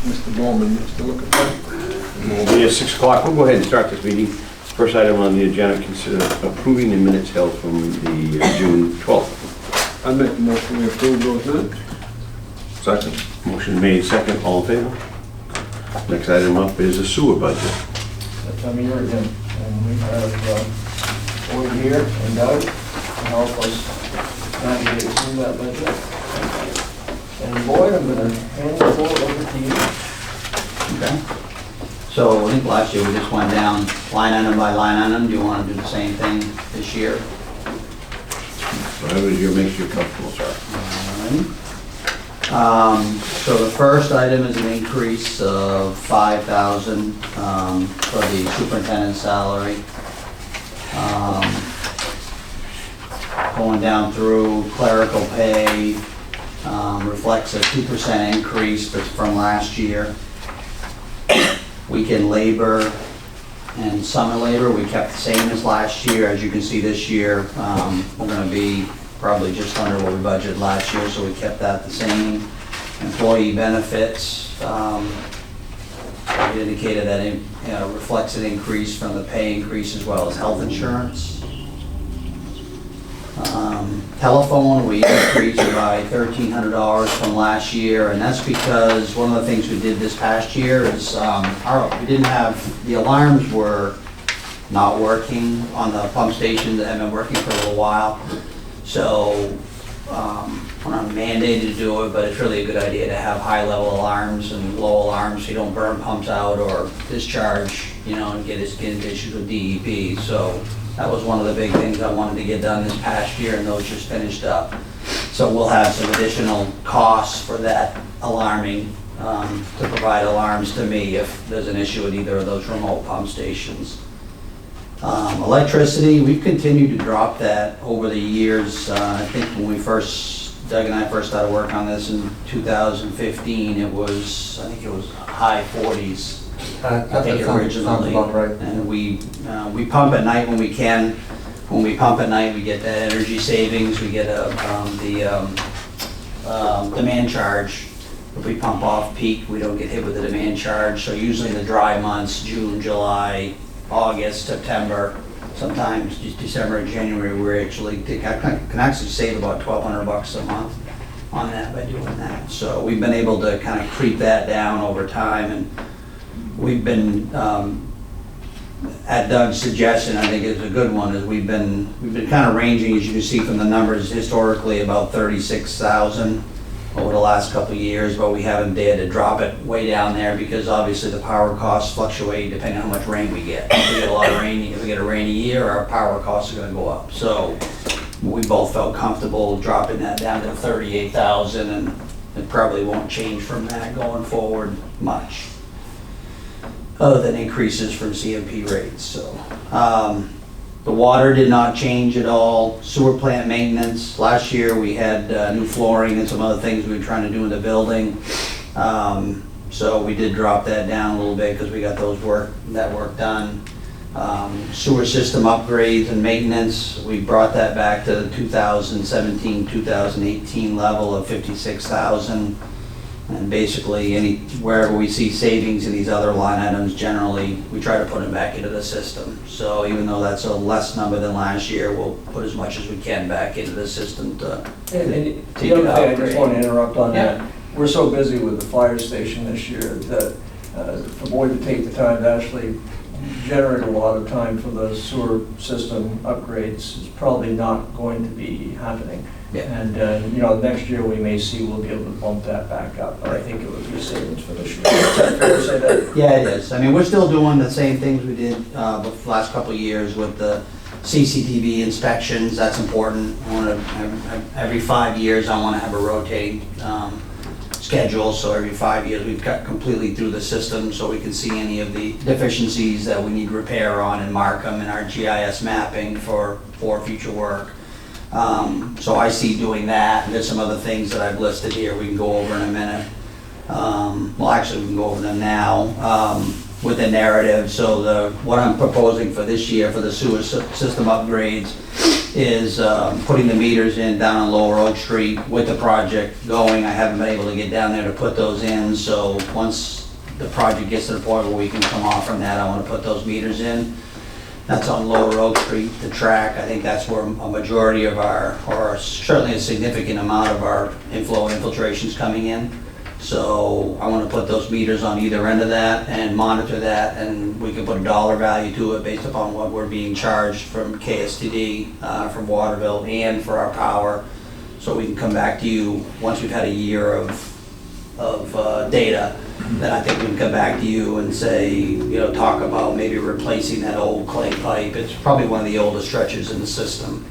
Mr. Bowman is to look at that. We'll be at 6 o'clock. We'll go ahead and start this meeting. First item on the agenda, consider approving the minutes held from the June 12th. I'd make a motion we approve those minutes. Second. Motion made, second. All in favor? Next item up is the sewer budget. That time of year again, and we have Boyd here and Doug to help us navigate through that budget. And Boyd, I'm gonna hand the floor over to you. Okay. So I think last year we just went down line item by line item. Do you want to do the same thing this year? Whatever makes you comfortable, sir. So the first item is an increase of $5,000 for the superintendent's salary. Going down through clerical pay, reflects a 2% increase from last year. Weekend labor and summer labor, we kept the same as last year. As you can see this year, we're going to be probably just under what we budgeted last year, so we kept that the same. Employee benefits, we indicated that it reflects an increase from the pay increase as well as health insurance. Telephone, we increased by $1,300 from last year, and that's because one of the things we did this past year is we didn't have, the alarms were not working on the pump station that had been working for a little while. So we're not mandated to do it, but it's really a good idea to have high-level alarms and low alarms so you don't burn pumps out or discharge, and get into issues with DEP. So that was one of the big things I wanted to get done this past year, and those just finished up. So we'll have some additional costs for that alarming, to provide alarms to me if there's an issue with either of those remote pump stations. Electricity, we've continued to drop that over the years. I think when Doug and I first started working on this in 2015, I think it was high 40s. I think originally, right. And we pump at night when we can. When we pump at night, we get that energy savings. We get the demand charge. If we pump off peak, we don't get hit with the demand charge. So usually in the dry months, June, July, August, September, sometimes December and January, we can actually save about $1,200 a month on that by doing that. So we've been able to kind of creep that down over time, and we've been, at Doug's suggestion, I think it's a good one, is we've been kind of ranging, as you can see from the numbers, historically about 36,000 over the last couple of years, but we haven't dared to drop it way down there because obviously the power costs fluctuate depending on how much rain we get. If we get a lot of rain, if we get a rainy year, our power costs are going to go up. So we both felt comfortable dropping that down to 38,000, and it probably won't change from that going forward much, other than increases from CMP rates. So the water did not change at all. Sewer plant maintenance, last year we had new flooring and some other things we were trying to do in the building. So we did drop that down a little bit because we got that work done. Sewer system upgrades and maintenance, we brought that back to the 2017, 2018 level of 56,000. And basically, wherever we see savings in these other line items, generally, we try to put them back into the system. So even though that's a less number than last year, we'll put as much as we can back into the system to The other thing, I just want to interrupt on Yeah. that. We're so busy with the fire station this year that for Boyd to take the time to actually generate a lot of time for the sewer system upgrades is probably not going to be happening. Yeah. And, next year we may see we'll be able to bump that back up, but I think it would be savings for this year. Is that fair to say that? Yeah, it is. I mean, we're still doing the same things we did the last couple of years with the CCTV inspections. That's important. Every 5 years, I want to have a rotating schedule. So every 5 years, we've cut completely through the system so we can see any of the deficiencies that we need repair on and mark them in our GIS mapping for future work. So I see doing that, and there's some other things that I've listed here we can go over in a minute. Well, actually, we can go over them now with the narrative. So what I'm proposing for this year for the sewer system upgrades is putting the meters in down on Lower Oak Street with the project going. I haven't been able to get down there to put those in, so once the project gets to the point where we can come off from that, I want to put those meters in. That's on Lower Oak Street, the track. I think that's where a majority of our, or certainly a significant amount of our inflow and infiltration is coming in. So I want to put those meters on either end of that and monitor that, and we can put a dollar value to it based upon what we're being charged from KSTD, from Waterville, and for our power. So we can come back to you once we've had a year of data. Then I think we can come back to you and say, you know, talk about maybe replacing that old clay pipe. It's probably one of the oldest stretches in the system.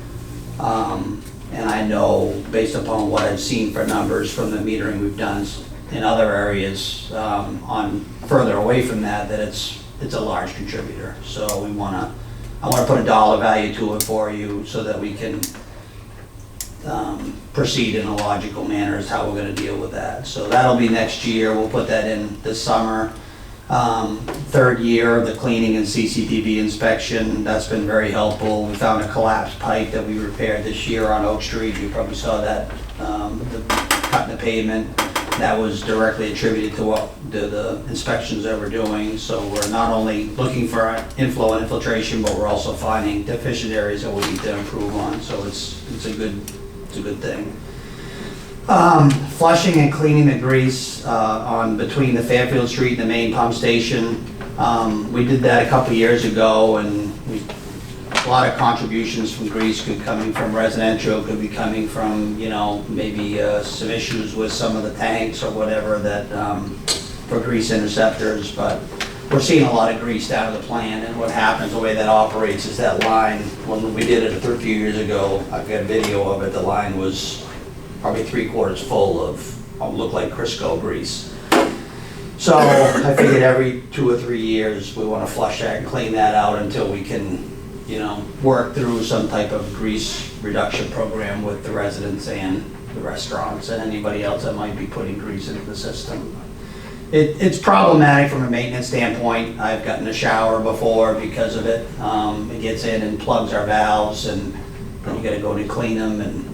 And I know, based upon what I've seen for numbers from the metering we've done in other areas on further away from that, that it's a large contributor. So I want to put a dollar value to it for you so that we can proceed in a logical manner is how we're going to deal with that. So that'll be next year. We'll put that in this summer. Third year of the cleaning and CCTV inspection. That's been very helpful. We found a collapsed pipe that we repaired this year on Oak Street. You probably saw that, the cut in the pavement. That was directly attributed to what the inspections that we're doing. So we're not only looking for inflow and infiltration, but we're also finding deficient areas that we need to improve on. So it's a good thing. Flushing and cleaning the grease on between the Fairfield Street and the main pump station. We did that a couple years ago, and a lot of contributions from grease could coming from residential, could be coming from, you know, maybe some issues with some of the tanks or whatever that for grease interceptors. But we're seeing a lot of grease down at the plant, and what happens, the way that operates is that line, when we did it a few years ago, I've got a video of it, the line was probably 3/4 full of what looked like Crisco grease. So I figured every 2 or 3 years, we want to flush that and clean that out until we can, you know, work through some type of grease reduction program with the residents and the restaurants and anybody else that might be putting grease into the system. It's problematic from a maintenance standpoint. I've gotten a shower before because of it. It gets in and plugs our valves, and then you gotta go and clean them, and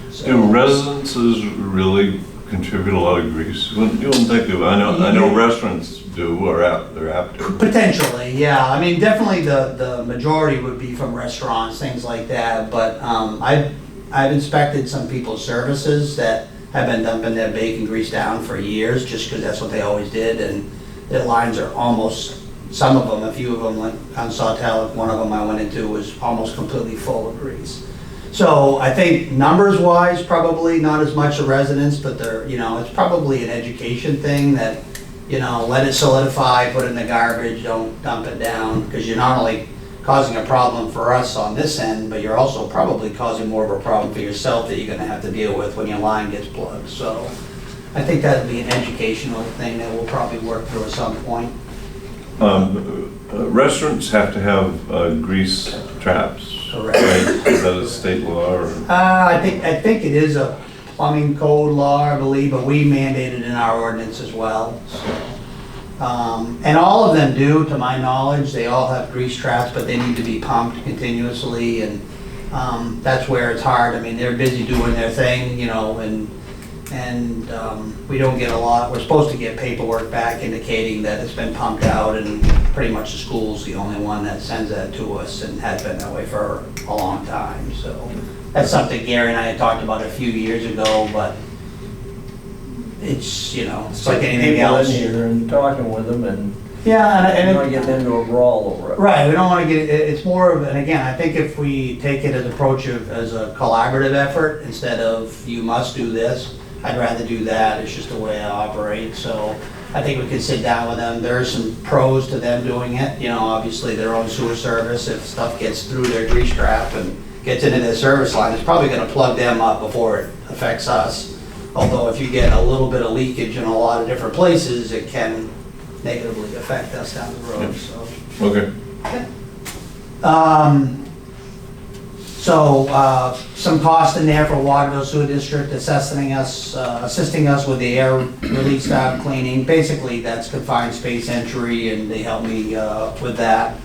so. Do residences really contribute a lot of grease? You wouldn't think of, I know restaurants do, or they're apt to. Potentially, yeah. I mean, definitely the majority would be from restaurants, things like that, but I've inspected some people's services that have been dumping their bacon grease down for years, just because that's what they always did, and their lines are almost, some of them, a few of them, like on Sawtell, one of them I went into was almost completely full of grease. So I think numbers-wise, probably not as much the residents, but they're, you know, it's probably an education thing that, you know, let it solidify, put it in the garbage, don't dump it down, because you're not only causing a problem for us on this end, but you're also probably causing more of a problem for yourself that you're going to have to deal with when your line gets plugged. So I think that'd be an educational thing that we'll probably work through at some point. Restaurants have to have grease traps. Correct. Right? Is that a state law? Or? I think it is a plumbing code law, I believe, but we mandate it in our ordinance as well. So. And all of them do, to my knowledge. They all have grease traps, but they need to be pumped continuously, and that's where it's hard. I mean, they're busy doing their thing, you know, and we don't get a lot. We're supposed to get paperwork back indicating that it's been pumped out, and pretty much the school's the only one that sends that to us, and has been that way for a long time. So that's something Gary and I had talked about a few years ago, but it's, you know, it's like anything else. People in here and talking with them, and yeah, and not getting into a brawl over it. Right, we don't want to get, it's more of, and again, I think if we take it as approach of, as a collaborative effort, instead of you must do this, I'd rather do that. It's just the way I operate. So I think we could sit down with them. There are some pros to them doing it. You know, obviously their own sewer service, if stuff gets through their grease trap and gets into their service line, it's probably going to plug them up before it affects us. Although if you get a little bit of leakage in a lot of different places, it can negatively affect us down the road. So. Okay. Some cost in there for Waterville Sewer District assisting us with the air release valve cleaning. Basically, that's confined space entry, and they help me with that.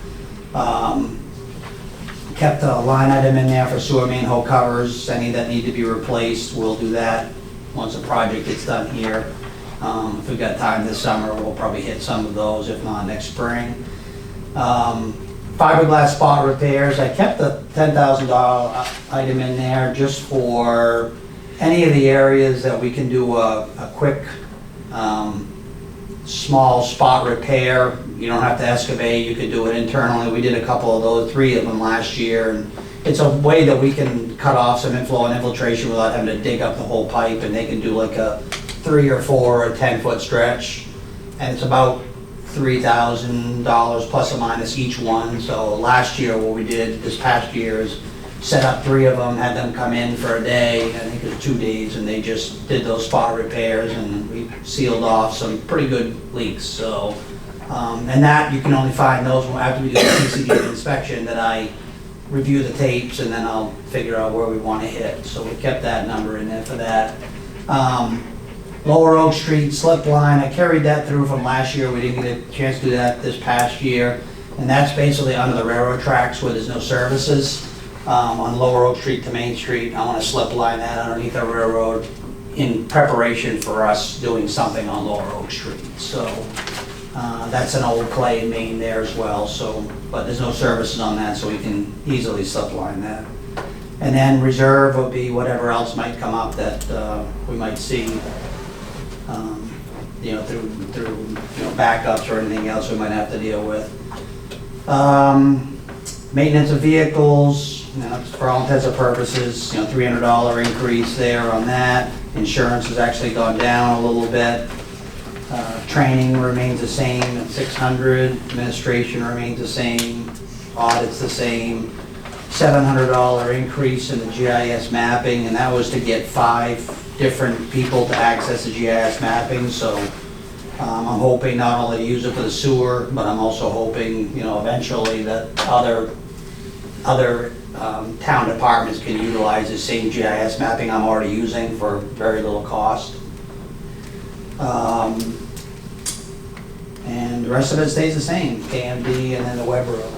Kept a line item in there for sewer manhole covers, any that need to be replaced, we'll do that once the project gets done here. If we've got time this summer, we'll probably hit some of those, if not next spring. Fiberglass spot repairs, I kept the $10,000 item in there just for any of the areas that we can do a quick, small spot repair. You don't have to excavate, you could do it internally. We did a couple of those, 3 of them last year. And it's a way that we can cut off some inflow and infiltration without having to dig up the whole pipe, and they can do like a 3 or 4 or 10-foot stretch. And it's about $3,000 plus or minus each one. So last year, what we did this past year is set up 3 of them, had them come in for a day, I think it was 2 days, and they just did those spot repairs, and we sealed off some pretty good leaks. So, and that, you can only find those after we do the CCD inspection, that I review the tapes, and then I'll figure out where we want to hit. So we kept that number in there for that. Lower Oak Street slip line, I carried that through from last year. We didn't get a chance to do that this past year. And that's basically under the railroad tracks where there's no services. On Lower Oak Street to Main Street, I want to slip line that underneath the railroad in preparation for us doing something on Lower Oak Street. So that's an old clay main there as well. So, but there's no services on that, so we can easily slip line that. And then reserve will be whatever else might come up that we might see. You know, through backups or anything else we might have to deal with. Maintenance of vehicles, for all intents and purposes, $300 increase there on that. Insurance has actually gone down a little bit. Training remains the same at $600. Administration remains the same. Audit's the same. $700 increase in the GIS mapping, and that was to get 5 different people to access the GIS mapping. So I'm hoping not only to use it for the sewer, but I'm also hoping, eventually that other town departments can utilize the same GIS mapping I'm already using for very little cost. And the rest of it stays the same, KMD and then the web roads.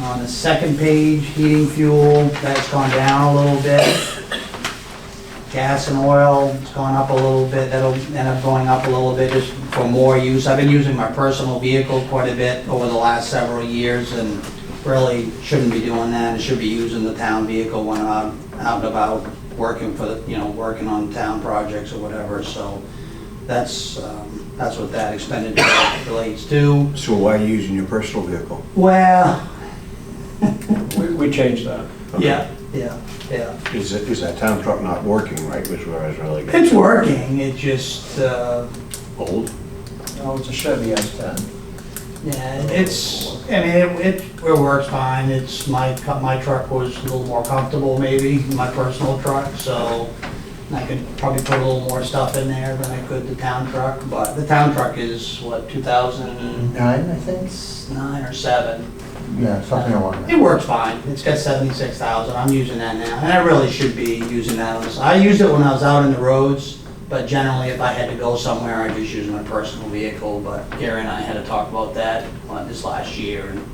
On the second page, heating fuel, that's gone down a little bit. Gas and oil, it's gone up a little bit. That'll end up going up a little bit just for more use. I've been using my personal vehicle quite a bit over the last several years, and really shouldn't be doing that. I should be using the town vehicle when I'm out and about working for the, working on town projects or whatever. So that's what that expenditure relates to. So why are you using your personal vehicle? Well, We changed that. yeah. Is that town truck not working right, which where I was really getting? It's working, it just, Old? No, it's a Chevy S10. yeah, it works fine. It's, my truck was a little more comfortable maybe, my personal truck, so I could probably put a little more stuff in there than I could the town truck, but the town truck is, what, 2009 9, I think? or 7? Yeah, something along that. It works fine. It's got 76,000. I'm using that now, and I really should be using that. I used it when I was out in the roads, but generally if I had to go somewhere, I just use my personal vehicle. But Gary and I had to talk about that this last year, and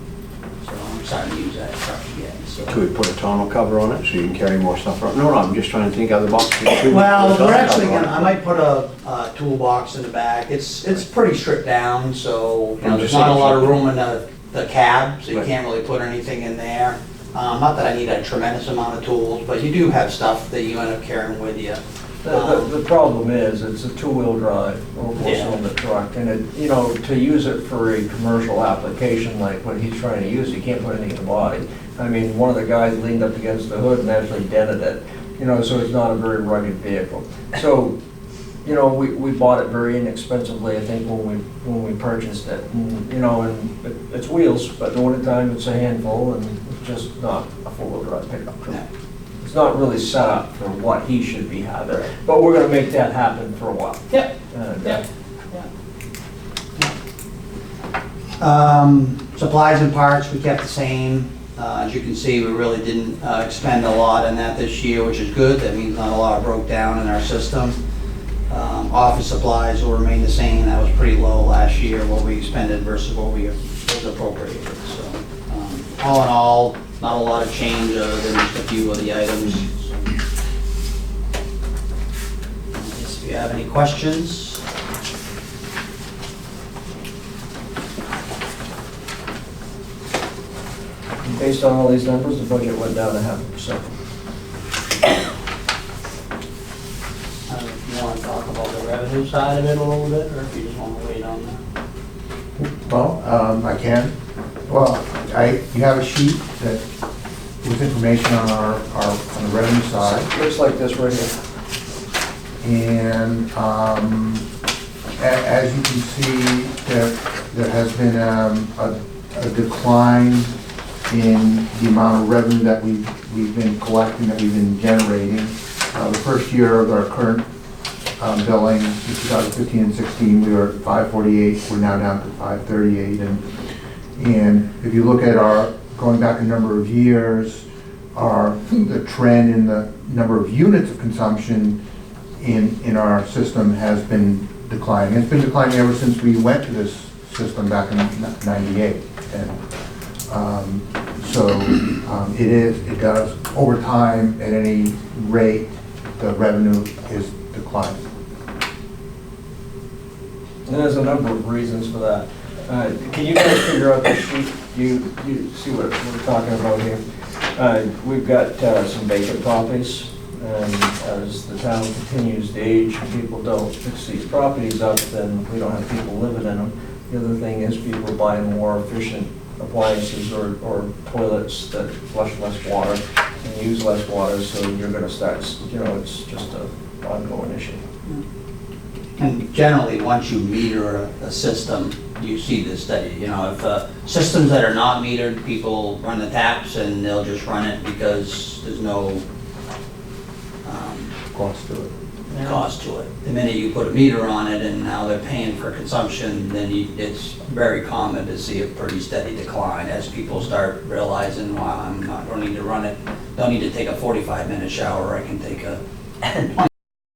so I'm starting to use that truck again. So. Could we put a tonneau cover on it so you can carry more stuff around? No, I'm just trying to think out of the box. Well, we're actually gonna, I might put a toolbox in the back. It's pretty stripped down, so there's not a lot of room in the cab, so you can't really put anything in there. Not that I need a tremendous amount of tools, but you do have stuff that you end up carrying with you. The problem is, it's a 2-wheel drive or 4-cylinder truck, and to use it for a commercial application like what he's trying to use, you can't put anything in the body. I mean, one of the guys leaned up against the hood and actually dented it, so it's not a very rugged vehicle. So, we bought it very inexpensively, I think, when we purchased it. And, and it's wheels, but the winter time it's a handful, and it's just not a 4-wheel drive pickup truck. Yeah. It's not really set up for what he should be having, but we're gonna make that happen for a while. Yep. And, Yep. Supplies and parts, we kept the same. As you can see, we really didn't expend a lot on that this year, which is good. That means not a lot broke down in our system. Office supplies will remain the same. That was pretty low last year, what we expended versus what was appropriated. So all in all, not a lot of change other than just a few of the items. If you have any questions? Based on all these numbers, the budget went down 0.5%. If you want to talk about the revenue side of it a little bit, or if you just want to wait on that? Well, I can. Well, you have a sheet that, with information on on the revenue side. Looks like this right here. And as you can see, there has been a decline in the amount of revenue that we've been collecting, that we've been generating. The first year of our current billing, in 2015 and 16, we were at 548. We're now down to 538. And if you look at going back a number of years, the trend in the number of units of consumption in our system has been declining. It's been declining ever since we went to this system back in '98. And so it does, over time, at any rate, the revenue is declining. And there's a number of reasons for that. Can you guys figure out the sheet? You see what we're talking about here? We've got some vacant properties, and as the town continues to age and people don't fix these properties up, then we don't have people living in them. The other thing is people are buying more efficient appliances or toilets that flush less water and use less water, so you're gonna start, it's just an ongoing issue. And generally, once you meter a system, you see this steady, if systems that are not metered, people run the taps and they'll just run it because there's no Cost to it. cost to it. The minute you put a meter on it and now they're paying for consumption, then it's very common to see a pretty steady decline as people start realizing, wow, don't need to run it, don't need to take a 45-minute shower, I can take a